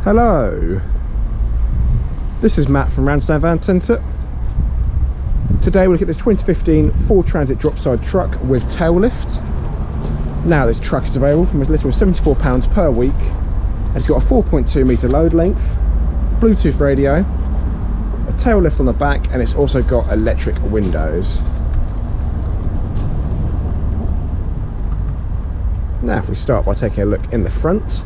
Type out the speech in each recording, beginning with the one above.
Hello, this is Matt from Ramsden Van Centre. Today we look at this 2015 Ford Transit Dropside truck with tail lift. Now this truck is available from as little as £74 per week. And it's got a 4.2 metre load length, Bluetooth radio, a tail lift on the back, and it's also got electric windows. Now if we start by taking a look in the front.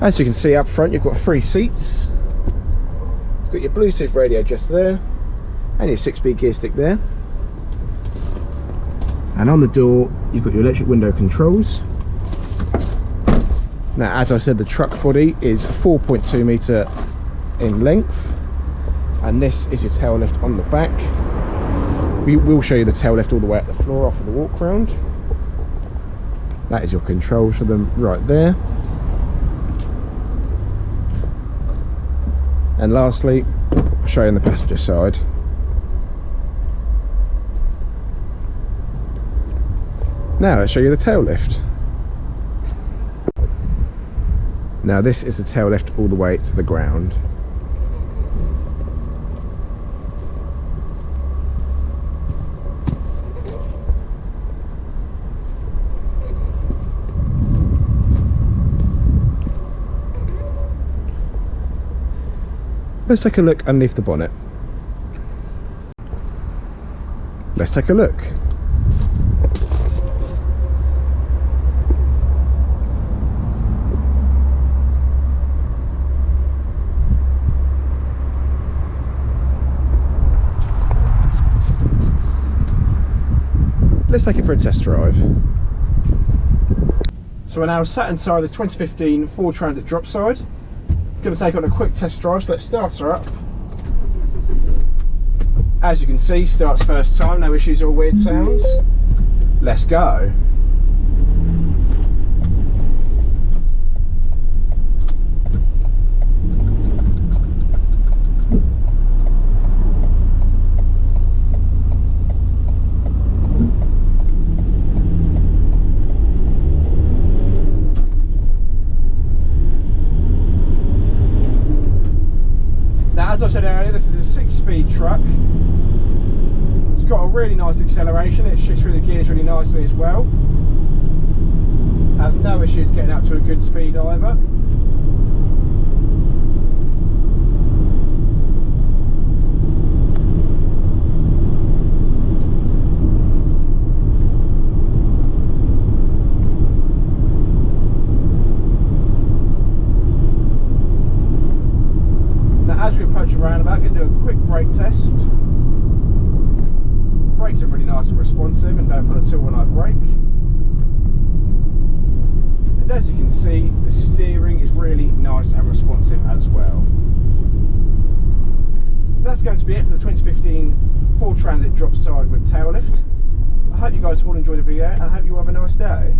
As you can see up front, you've got 3 seats. You've got your Bluetooth radio just there, and your 6-speed gear stick there. And on the door, you've got your electric window controls. Now, as I said, the truck body is 4.2 metre in length, and this is your tail lift on the back. We will show you the tail lift all the way up the floor after the walk round. That is your controls for them right there. And lastly, I'll show you on the passenger side. Now let's show you the tail lift. Now this is the tail lift all the way to the ground. Let's take a look underneath the bonnet. Let's take a look. Let's take it for a test drive. So we're now sat inside this 2015 Ford Transit Dropside. Going to take on a quick test drive, so let's start her up. As you can see, starts first time, no issues or weird sounds. Let's go. As I said earlier, this is a 6-speed truck. It's got a really nice acceleration, it shifts through the gears really nicely as well. Has no issues getting up to a good speed either. As we approach the roundabout, we're going to do a quick brake test. Brakes are really nice and responsive, and don't put a tool when I brake. And as you can see, the steering is really nice and responsive as well. That's going to be it for the 2015 Ford Transit Dropside with tail lift. I hope you guys all enjoyed the video, and I hope you have a nice day.